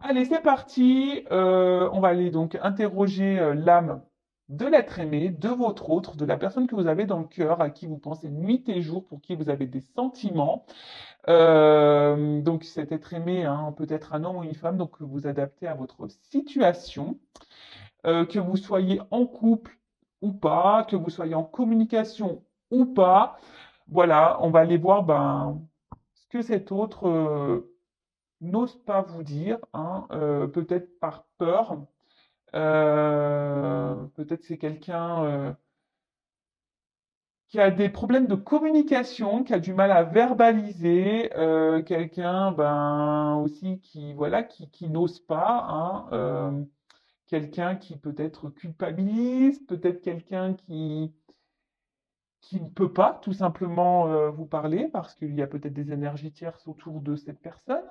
Allez, c'est parti. On va aller donc interroger l'âme de l'être aimé, de votre autre, de la personne que vous avez dans le cœur, à qui vous pensez nuit et jour, pour qui vous avez des sentiments. Donc cet être aimé, hein, peut être un homme ou une femme, donc que vous adaptez à votre situation, que vous soyez en couple ou pas, que vous soyez en communication ou pas. Voilà, on va aller voir ben, ce que cet autre n'ose pas vous dire, hein, peut-être par peur, peut-être c'est quelqu'un qui a des problèmes de communication, qui a du mal à verbaliser, quelqu'un ben aussi qui voilà qui n'ose pas, hein, quelqu'un qui peut-être culpabilise, peut-être quelqu'un qui ne peut pas tout simplement vous parler parce qu'il y a peut-être des énergies tierces autour de cette personne.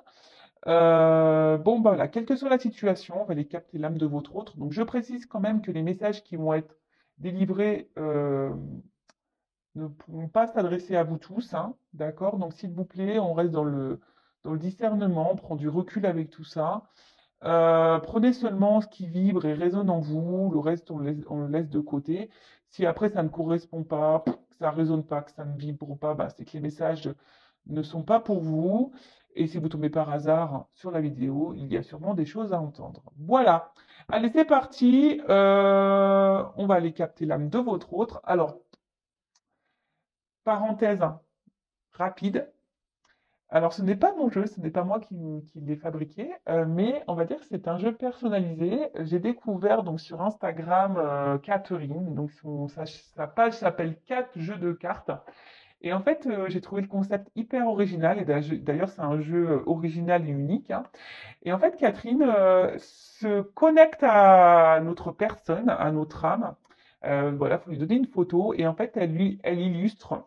Bon, bah voilà, quelle que soit la situation, on va aller capter l'âme de votre autre. Donc, je précise quand même que les messages qui vont être délivrés ne pourront pas s'adresser à vous tous, hein, d'accord? Donc, s'il vous plaît, on reste dans le discernement, on prend du recul avec tout ça. Prenez seulement ce qui vibre et résonne en vous, le reste, on le laisse de côté. Si après ça ne correspond pas, que ça résonne pas, que ça ne vibre pas, bah, c'est que les messages ne sont pas pour vous. Et si vous tombez par hasard sur la vidéo, il y a sûrement des choses à entendre. Voilà. Allez, c'est parti. On va aller capter l'âme de votre autre. Alors, parenthèse rapide. Alors, ce n'est pas mon jeu, ce n'est pas moi qui l'ai fabriqué, mais on va dire que c'est un jeu personnalisé. J'ai découvert donc sur Instagram Catherine, donc sa page s'appelle 4 jeux de cartes. Et en fait, j'ai trouvé le concept hyper original, et d'ailleurs, c'est un jeu original et unique, hein. Et en fait, Catherine se connecte à notre personne, à notre âme. Voilà, il faut lui donner une photo, et en fait, elle illustre.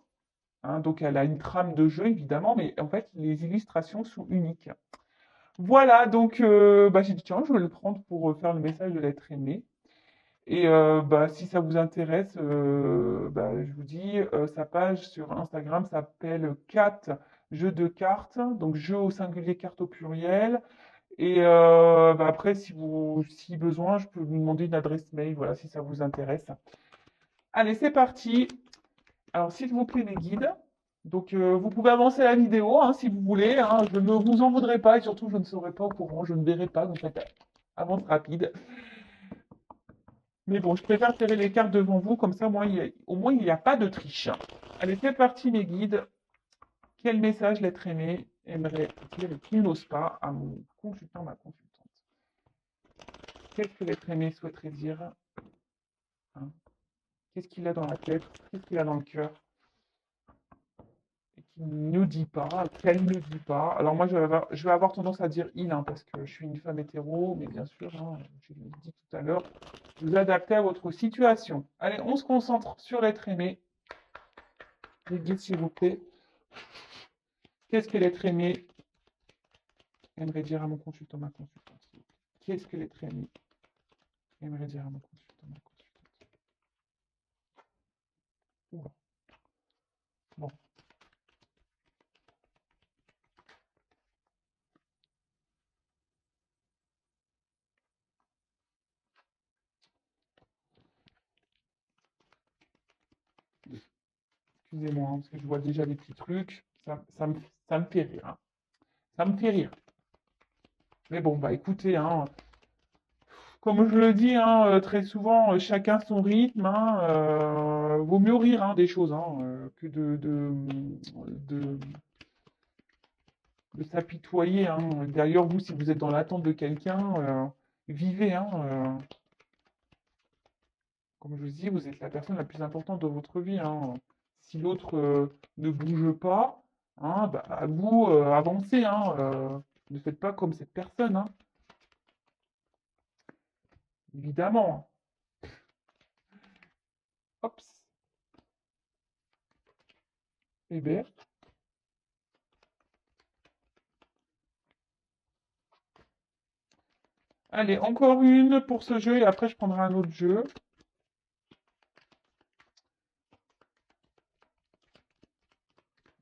Hein, donc elle a une trame de jeu évidemment, mais en fait les illustrations sont uniques. Voilà, donc bah, j'ai dit tiens, je vais le prendre pour faire le message de l'être aimé. Et bah, si ça vous intéresse, bah, je vous dis, sa page sur Instagram s'appelle Cat jeu de cartes, donc jeu au singulier, carte au pluriel. Et bah, après, si besoin, je peux vous demander une adresse mail, voilà, si ça vous intéresse. Allez, c'est parti. Alors, s'il vous plaît, les guides. Donc, vous pouvez avancer la vidéo hein, si vous voulez, hein. Je ne vous en voudrai pas et surtout, je ne serai pas au courant, je ne verrai pas. Donc, faites avance rapide. Mais bon, je préfère serrer les cartes devant vous, comme ça, au moins, il n'y a pas de triche. Allez, c'est parti, mes guides. Quel message l'être aimé aimerait dire et qu'il n'ose pas à mon consultant, ma consultante? Qu'est-ce que l'être aimé souhaiterait dire, hein? Qu'est-ce qu'il a dans la tête? Qu'est-ce qu'il a dans le cœur? Et qui ne dit pas, qu'elle ne dit pas. Alors moi, je vais avoir tendance à dire il, hein, parce que je suis une femme hétéro, mais bien sûr, hein, je l'ai dit tout à l'heure, vous adaptez à votre situation. Allez, on se concentre sur l'être aimé. Les guides, s'il vous plaît. Qu'est-ce que l'être aimé aimerait dire à mon consultant, ma consultante? Qu'est-ce que l'être aimé aimerait dire à mon consultant, ma consultante? Oula. Bon, excusez-moi, hein, parce que je vois déjà des petits trucs. Ça me fait rire, hein. Ça me fait rire. Mais bon, bah écoutez, hein, comme je le dis hein, très souvent, chacun son rythme, hein, vaut mieux rire hein, des choses hein, que de, de s'apitoyer, hein. D'ailleurs, vous, si vous êtes dans l'attente de quelqu'un, vivez. Hein, comme je vous dis, vous êtes la personne la plus importante de votre vie, hein. Si l'autre ne bouge pas, hein, bah, à vous, avancez. Hein, ne faites pas comme cette personne, hein, évidemment. Hop, Hébert. Allez, encore une pour ce jeu et après je prendrai un autre jeu.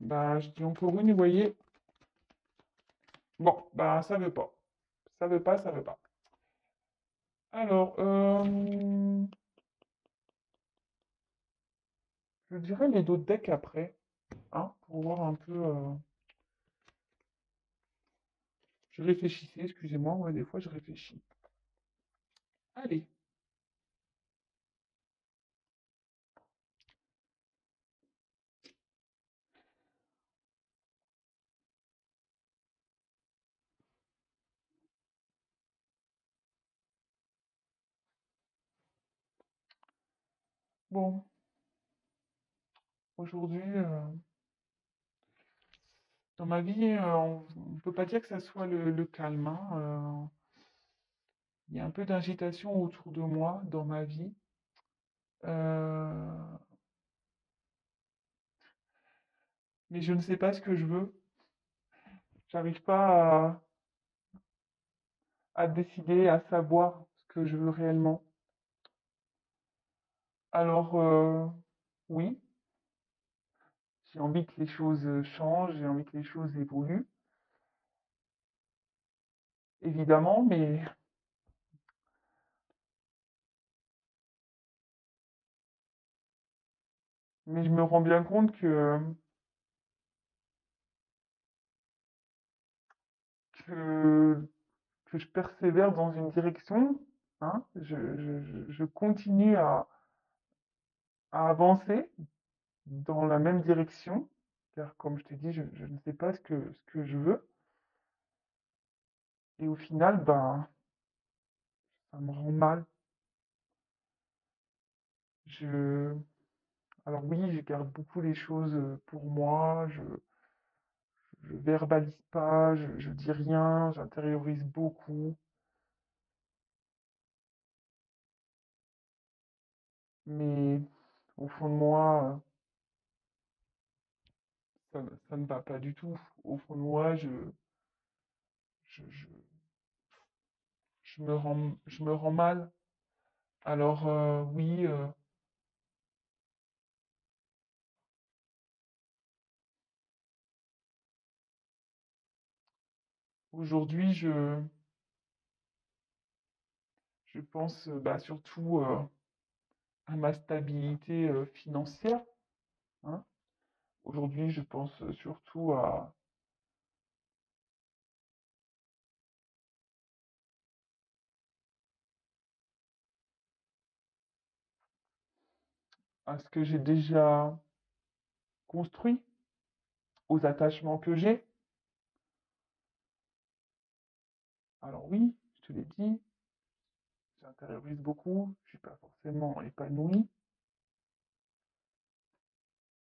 Bah, je dis encore une, vous voyez. Bon, bah, ça veut pas. Ça veut pas, ça veut pas. Alors, je dirais les d'autres decks après, hein, pour voir un peu. Je réfléchissais, excusez-moi, ouais, des fois je réfléchis. Allez, bon, aujourd'hui, dans ma vie, on ne peut pas dire que ça soit le calme, hein, il y a un peu d'agitation autour de moi, dans ma vie. euh, mais je ne sais pas ce que je veux. J'arrive pas à décider, à savoir ce que je veux réellement. Alors, oui, j'ai envie que les choses changent, j'ai envie que les choses évoluent, évidemment, mais je me rends bien compte que, que je persévère dans une direction, hein, je continue à avancer dans la même direction, car comme je t'ai dit, je ne sais pas ce que je veux, et au final, ben, ça me rend mal. Je, alors oui, je garde beaucoup les choses pour moi, je verbalise pas, je dis rien, j'intériorise beaucoup, mais au fond de moi, ça ne va pas du tout. Au fond de moi, je, je, je me rends mal. Alors oui, aujourd'hui, je pense bah, surtout à ma stabilité financière, hein. Aujourd'hui, je pense surtout à ce que j'ai déjà construit, aux attachements que j'ai. Alors oui, je te l'ai dit, j'intériorise beaucoup, je suis pas forcément épanoui,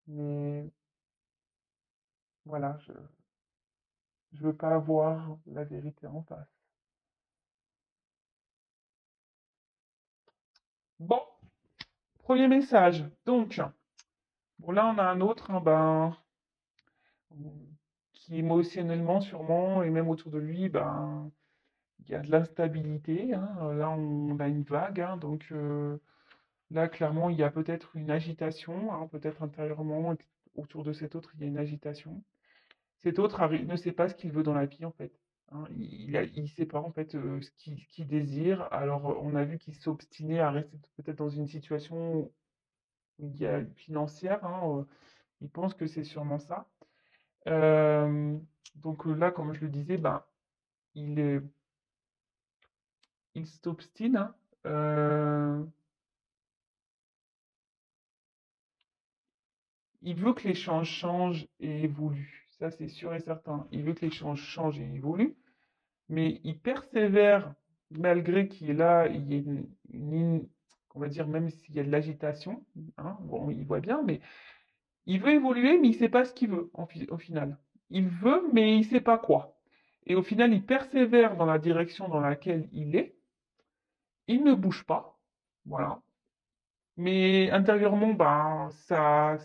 mais voilà, je veux pas avoir la vérité en face. Bon, premier message. Donc, bon là on a un autre, hein, ben, qui émotionnellement sûrement, et même autour de lui, ben, il y a de l'instabilité, hein. Là on a une vague, hein, donc là clairement il y a peut-être une agitation, hein, peut-être intérieurement, autour de cet autre il y a une agitation. Cet autre ne sait pas ce qu'il veut dans la vie, en fait, hein. Il sait pas, en fait, ce qu'il désire. Alors, on a vu qu'il s'obstinait à rester peut-être dans une situation où il y a financière, hein, il pense que c'est sûrement ça. Euh, donc là, comme je le disais, ben, il est, il s'obstine, hein. Euh, il veut que l'échange change et évolue. Ça, c'est sûr et certain. Il veut que l'échange change et évolue. Mais il persévère malgré qu'il est là, il y a on va dire, même s'il y a de l'agitation, hein, bon, il voit bien, mais il veut évoluer, mais il ne sait pas ce qu'il veut au final. Il veut, mais il ne sait pas quoi. Et au final, il persévère dans la direction dans laquelle il est, il ne bouge pas, voilà. Mais intérieurement, ben, ça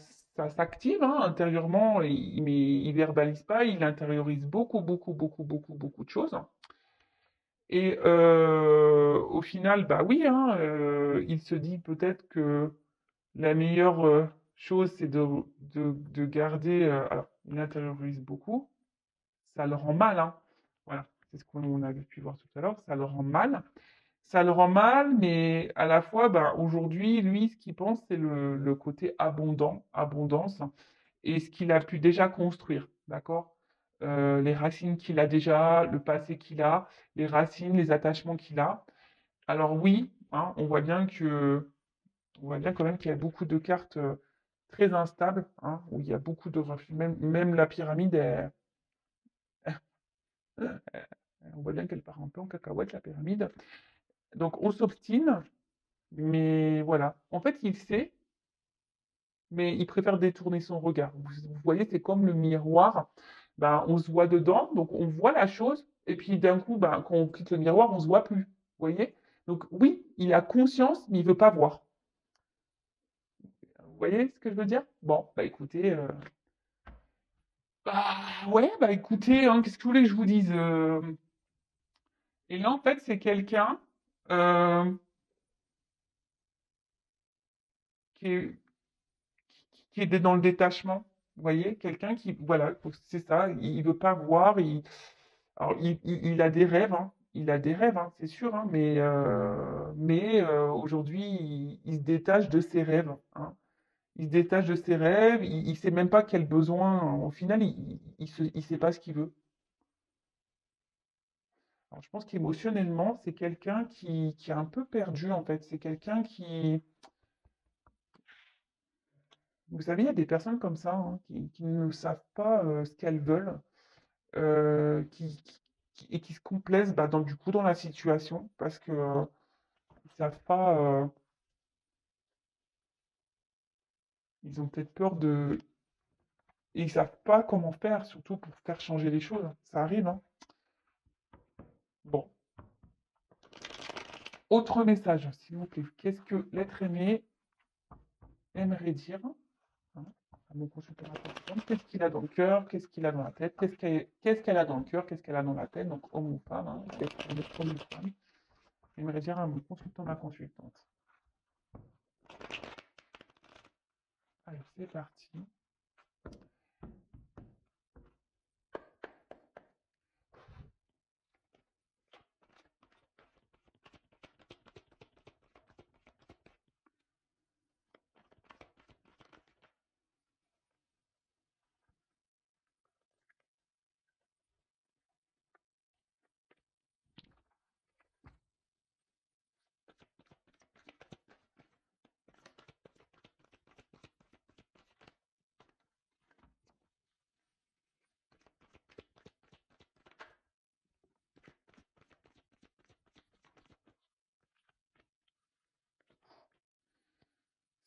s'active, hein, intérieurement, mais il verbalise pas, il intériorise beaucoup, beaucoup, beaucoup, beaucoup, beaucoup de choses. Et au final, bah oui, hein, il se dit peut-être que la meilleure chose, c'est de garder. Alors, il intériorise beaucoup, ça le rend mal, hein. Voilà. c'est ce qu'on avait pu voir tout à l'heure, ça le rend mal. Ça le rend mal, mais à la fois, ben, aujourd'hui, lui, ce qu'il pense, c'est le côté abondance, et ce qu'il a pu déjà construire, d'accord? Les racines qu'il a déjà, le passé qu'il a, les racines, les attachements qu'il a. Alors oui, hein, on voit bien quand même qu'il y a beaucoup de cartes très instables, hein, où il y a beaucoup de refus. Même la pyramide, on voit bien qu'elle part un peu en cacahuète, la pyramide. Donc on s'obstine, mais voilà. En fait, il sait, mais il préfère détourner son regard. Vous voyez, c'est comme le miroir. Ben, on se voit dedans, donc on voit la chose, et puis d'un coup, ben, quand on quitte le miroir, on se voit plus. Vous voyez? Donc oui, il a conscience, mais il veut pas voir. Vous voyez ce que je veux dire? Bon, bah écoutez, bah ouais, bah écoutez, hein, qu'est-ce que vous voulez que je vous dise? Et là, en fait, c'est quelqu'un euh, qui est, qui est dans le détachement. Vous voyez, quelqu'un qui, voilà, c'est ça, il veut pas voir. Alors, il a des rêves, hein, il a des rêves, hein, c'est sûr, hein, mais aujourd'hui, il se détache de ses rêves, hein. Il se détache de ses rêves, il sait même pas quel besoin, au final, il sait pas ce qu'il veut. Alors, je pense qu'émotionnellement, c'est quelqu'un qui est un peu perdu, en fait. C'est quelqu'un qui, vous savez, il y a des personnes comme ça, hein, qui ne savent pas ce qu'elles veulent, et qui se complaisent bah, du coup dans la situation parce que ils savent pas, ils ont peut-être peur de, et ils savent pas comment faire, surtout pour faire changer les choses. Ça arrive, hein. Bon, autre message, s'il vous plaît. Qu'est-ce que l'être aimé aimerait dire, hein, à mon consultant attention? Qu'est-ce qu'il a dans le cœur? Qu'est-ce qu'il a dans la tête? Qu'est-ce qu'elle a dans le cœur? Qu'est-ce qu'elle a dans la tête? Donc, homme ou femme, hein, qu'est-ce qu'il est homme ou femme? J'aimerais dire à mon consultant, ma consultante. Allez, c'est parti.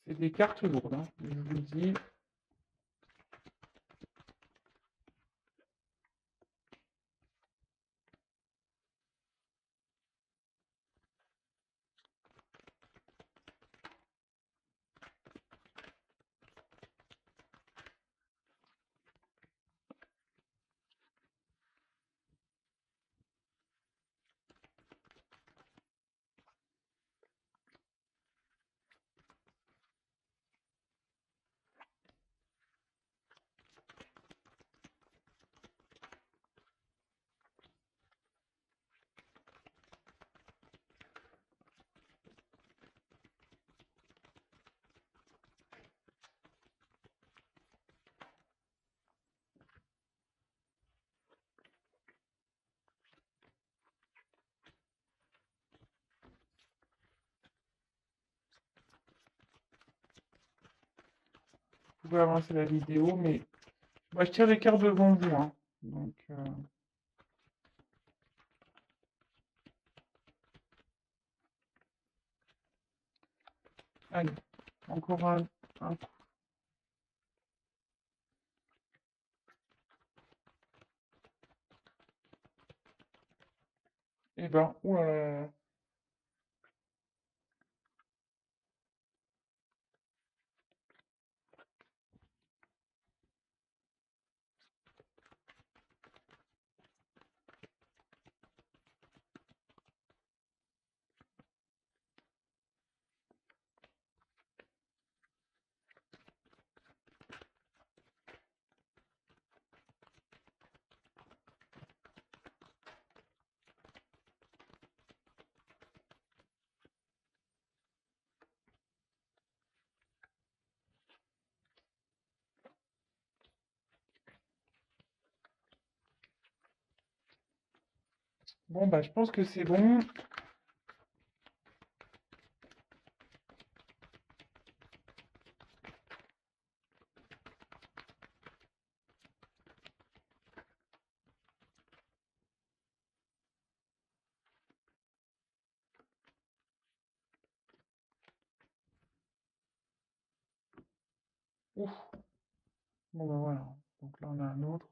C'est des cartes lourdes, hein, je vous le dis. Vous pouvez avancer la vidéo, mais moi je tire les cartes devant vous, hein. Donc, allez, encore un coup. Eh ben, ouh. Bon, bah, je pense que c'est bon. Ouf. Bon, bah, voilà. Donc là, on a un autre.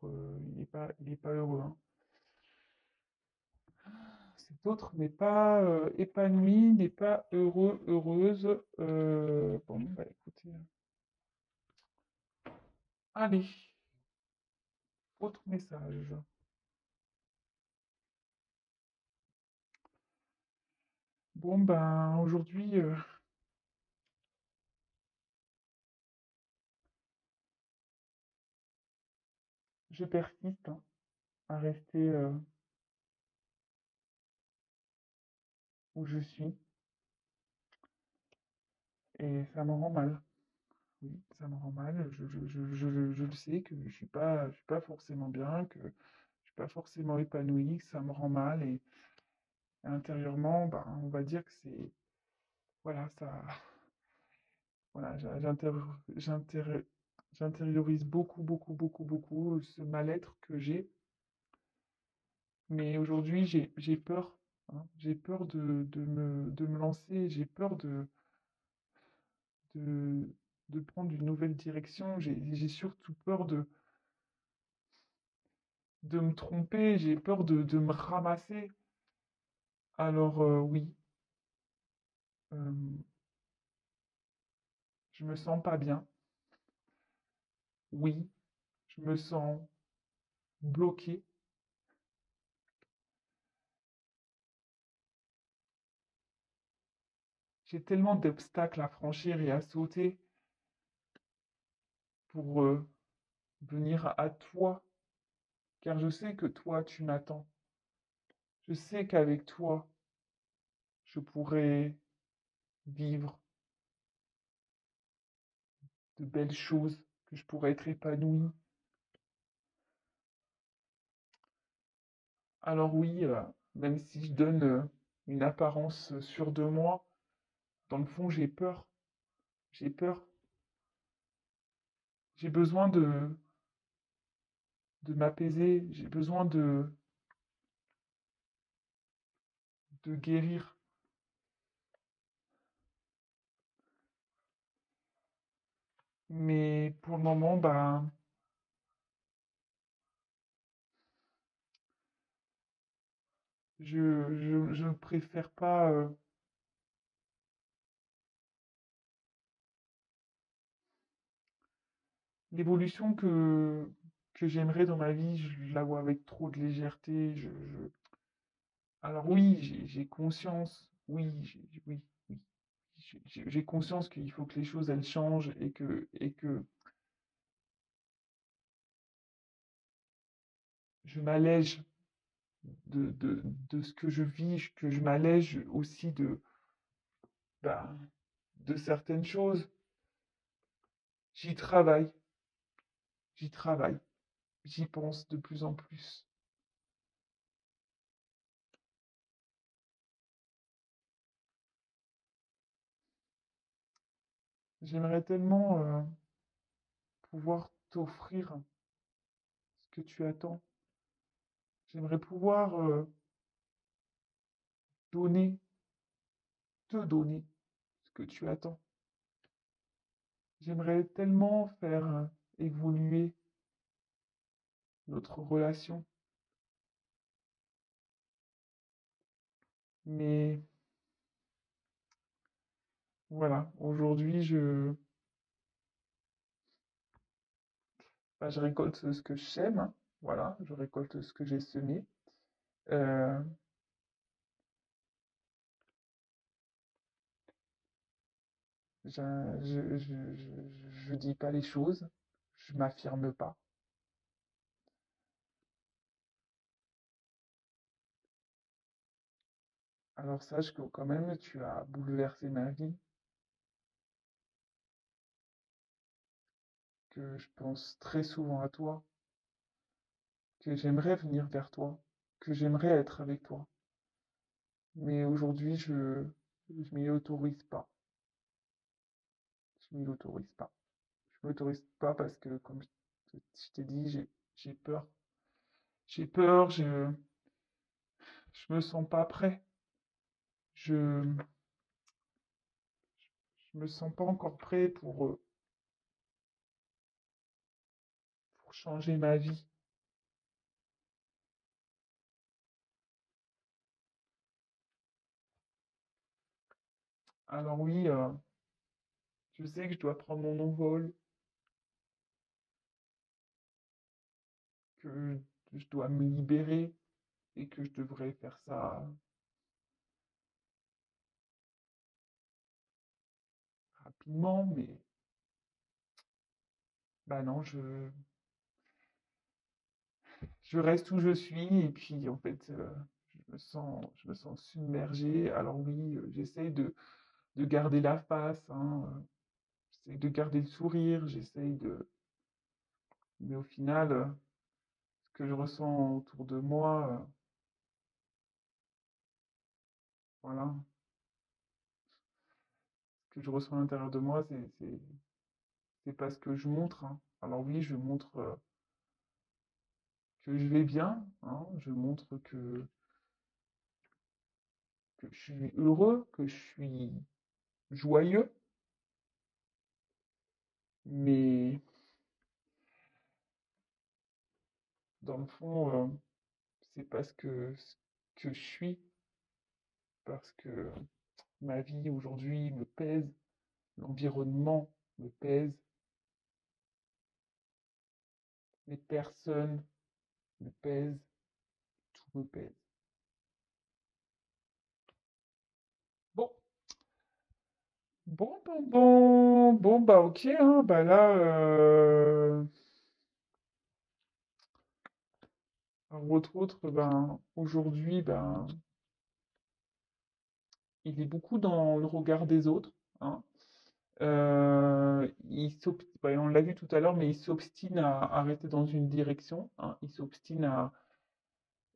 Il est pas heureux, hein. Cet autre n'est pas épanoui, n'est pas heureux, heureuse. Bon, bah, écoutez. Allez, autre message. Bon, ben, aujourd'hui, je persiste, hein, à rester où je suis. Et ça me rend mal. Oui, ça me rend mal. Je le sais que je suis pas forcément bien, que je suis pas forcément épanoui, que ça me rend mal. Et intérieurement, ben, on va dire que c'est, voilà, ça, voilà, j'intériorise beaucoup, beaucoup, beaucoup, beaucoup ce mal-être que j'ai. Mais aujourd'hui, j'ai peur, hein. J'ai peur de me lancer, j'ai peur de, de prendre une nouvelle direction. J'ai surtout peur de me tromper, j'ai peur de me ramasser. Alors oui, euh, je me sens pas bien. Oui, je me sens bloqué. J'ai tellement d'obstacles à franchir et à sauter pour venir à toi, car je sais que toi, tu m'attends. Je sais qu'avec toi, je pourrais vivre de belles choses, que je pourrais être épanoui. Alors oui, même si je donne une apparence sûre de moi, dans le fond, j'ai peur. J'ai peur. J'ai besoin de m'apaiser. J'ai besoin de guérir. Mais pour le moment, ben, je ne préfère pas l'évolution que j'aimerais dans ma vie. Je la vois avec trop de légèreté. Alors oui, j'ai conscience. Oui, oui, oui. J'ai conscience qu'il faut que les choses elles changent et que je m'allège de ce que je vis, que je m'allège aussi ben, de certaines choses. J'y travaille, j'y travaille, j'y pense de plus en plus. J'aimerais tellement pouvoir t'offrir ce que tu attends. J'aimerais pouvoir donner, te donner ce que tu attends. J'aimerais tellement faire évoluer notre relation. Mais voilà, aujourd'hui, ben, je récolte ce que j'aime, hein. Voilà, je récolte ce que j'ai semé. Euh, je dis pas les choses, je m'affirme pas. Alors sache que quand même, tu as bouleversé ma vie, que je pense très souvent à toi, que j'aimerais venir vers toi, que j'aimerais être avec toi. Mais aujourd'hui, je m'y autorise pas. Je m'y autorise pas. Je m'autorise pas parce que, comme je t'ai dit, j'ai peur. J'ai peur, je me sens pas prêt. Je, je me sens pas encore prêt pour changer ma vie. Alors oui, je sais que je dois prendre mon envol, que je dois me libérer et que je devrais faire ça rapidement, mais bah non, je reste où je suis et puis en fait, je me sens submergé. Alors oui, j'essaye de garder la face, hein, j'essaye de garder le sourire, j'essaye de... Mais au final, ce que je ressens autour de moi, voilà, ce que je ressens à l'intérieur de moi, c'est pas ce que je montre, hein. Alors oui, je montre que je vais bien, hein, je montre que je suis heureux, que je suis joyeux, mais dans le fond, c'est pas ce que je suis, parce que ma vie aujourd'hui me pèse, l'environnement me pèse, les personnes me pèsent, tout me pèse. Bon, bon, bah ok, hein, bah là, entre autres, ben, aujourd'hui, ben, il est beaucoup dans le regard des autres, hein. Ben, on l'a vu tout à l'heure, mais il s'obstine à rester dans une direction, hein. Il s'obstine à...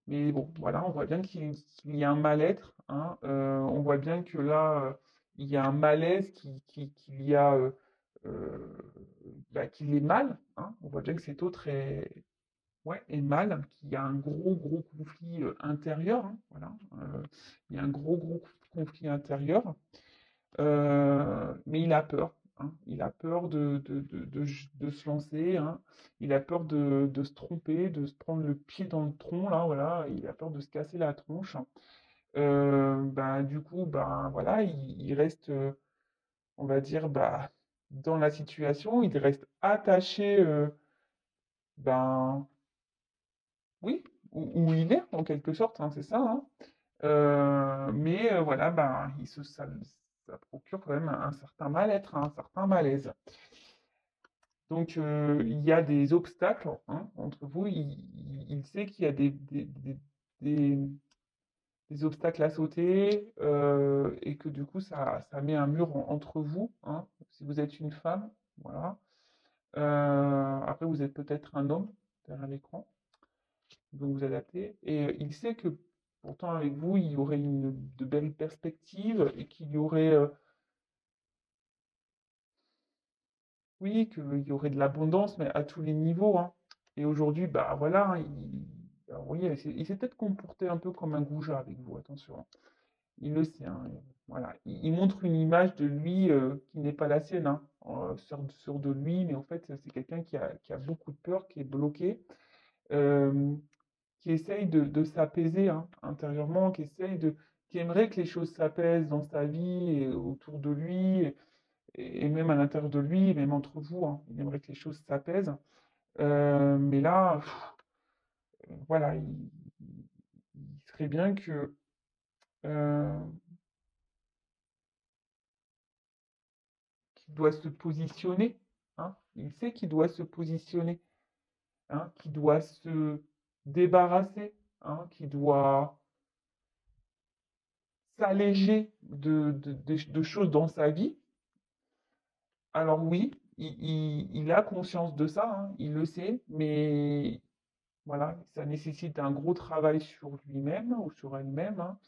Mais bon, voilà, on voit bien qu'il y a un mal-être, hein. On voit bien que là, il y a un malaise, qu'il y a... bah, qu'il est mal, hein. On voit bien que cet autre est, ouais, est mal, qu'il y a un gros conflit intérieur, hein, voilà. Il y a un gros conflit intérieur. Mais il a peur, hein. Il a peur de se lancer, hein. Il a peur de se tromper, de se prendre le pied dans le tronc, là, voilà. Il a peur de se casser la tronche. Ben, du coup, ben, voilà, il reste, on va dire, bah, dans la situation, il reste attaché, ben, oui, où il est, en quelque sorte, hein, c'est ça, hein. Mais voilà, ben, ça procure quand même un certain mal-être, un certain malaise. Donc, il y a des obstacles, hein, entre vous. Il sait qu'il y a des- des obstacles à sauter et que du coup, ça met un mur entre vous, hein, si vous êtes une femme. Voilà. Après, vous êtes peut-être un homme derrière l'écran, donc vous adaptez. Et il sait que pourtant, avec vous, il y aurait de belles perspectives et qu'il y aurait, oui, qu'il y aurait de l'abondance, mais à tous les niveaux, hein. Et aujourd'hui, bah voilà, hein, alors, oui, il s'est peut-être comporté un peu comme un goujat avec vous, attention, hein. Il le sait, hein, voilà. Il montre une image de lui qui n'est pas la sienne, hein, sur de lui, mais en fait, c'est quelqu'un qui a beaucoup de peur, qui est bloqué, euh, qui essaye de s'apaiser, hein, intérieurement, qui aimerait que les choses s'apaisent dans sa vie et autour de lui, et même à l'intérieur de lui, même entre vous, hein. Il aimerait que les choses s'apaisent. Mais là, voilà, il serait bien que euh, qu'il doit se positionner, hein. Il sait qu'il doit se positionner, hein, qu'il doit se débarrasser, hein, qu'il doit s'alléger de choses dans sa vie. Alors oui, il a conscience de ça, hein, il le sait, mais voilà, ça nécessite un gros travail sur lui-même ou sur elle-même, hein.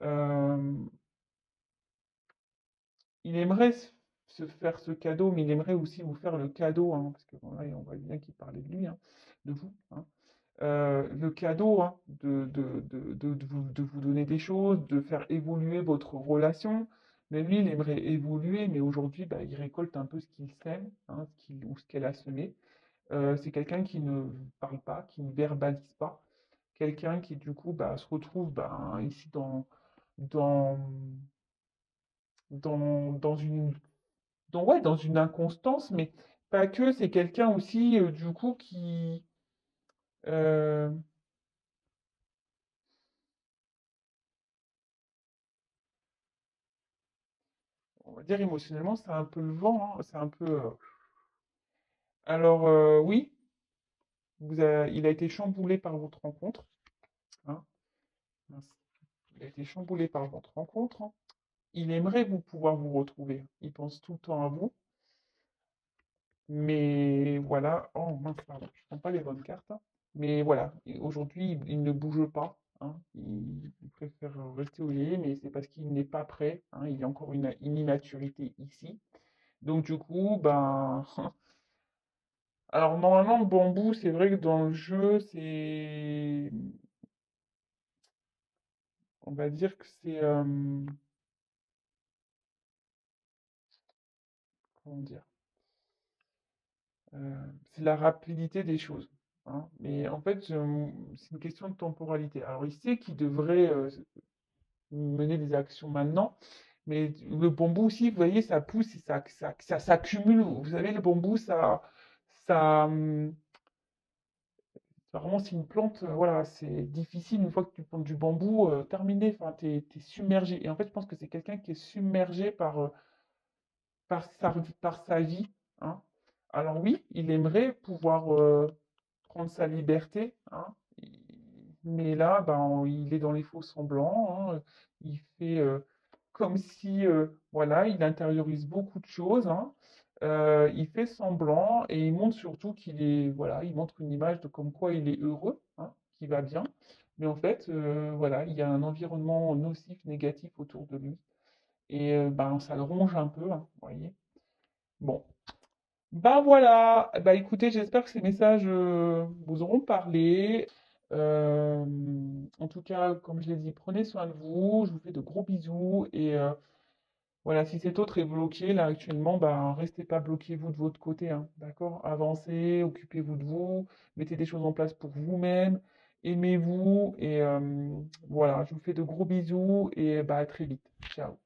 Euh, il aimerait se faire ce cadeau, mais il aimerait aussi vous faire le cadeau, hein, parce que bon, là, on voit bien qu'il parlait de lui, hein, de vous, hein. Le cadeau, hein, de vous donner des choses, de faire évoluer votre relation. Mais lui, il aimerait évoluer, mais aujourd'hui, bah, il récolte un peu ce qu'il sème, hein, ou ce qu'elle a semé. C'est quelqu'un qui ne parle pas, qui ne verbalise pas, quelqu'un qui du coup bah, se retrouve bah, ici dans, dans une, ouais, dans une inconstance, mais pas que, c'est quelqu'un aussi du coup qui, euh, on va dire émotionnellement, c'est un peu le vent, hein, c'est un peu... Alors oui, il a été chamboulé par votre rencontre, hein, mince. Il a été chamboulé par votre rencontre, hein. Il aimerait vous pouvoir vous retrouver. Il pense tout le temps à vous. Mais voilà, oh mince, pardon, je prends pas les bonnes cartes, hein. Mais voilà, aujourd'hui, il ne bouge pas, hein. Il préfère rester où il est, mais c'est parce qu'il n'est pas prêt, hein. Il y a encore une immaturité ici. Donc du coup, ben, alors normalement, le bambou, c'est vrai que dans le jeu, on va dire que c'est, comment dire, c'est la rapidité des choses, hein. Mais en fait, c'est une question de temporalité. Alors il sait qu'il devrait mener des actions maintenant. Mais le bambou aussi, vous voyez, ça pousse et ça s'accumule. Vous savez, le bambou, vraiment, c'est une plante, voilà, c'est difficile. Une fois que tu plantes du bambou, terminé, enfin, t'es submergé. Et en fait, je pense que c'est quelqu'un qui est submergé par sa vie, hein. Alors oui, il aimerait pouvoir prendre sa liberté, hein, mais là, ben, il est dans les faux semblants, hein. Il fait comme si, voilà, il intériorise beaucoup de choses, hein. Il fait semblant et il montre surtout qu'il est, voilà, il montre une image de comme quoi il est heureux, hein, qu'il va bien. Mais en fait, voilà, il y a un environnement nocif, négatif autour de lui. Et ben, ça le ronge un peu, hein, vous voyez. Bon, bah voilà, bah écoutez, j'espère que ces messages vous auront parlé. Euh, En tout cas, comme je l'ai dit, prenez soin de vous, je vous fais de gros bisous et voilà, si cet autre est bloqué là actuellement, bah restez pas bloqué vous de votre côté, hein, d'accord? Avancez, occupez-vous de vous, mettez des choses en place pour vous-même, aimez-vous et voilà, je vous fais de gros bisous et bah à très vite. Ciao.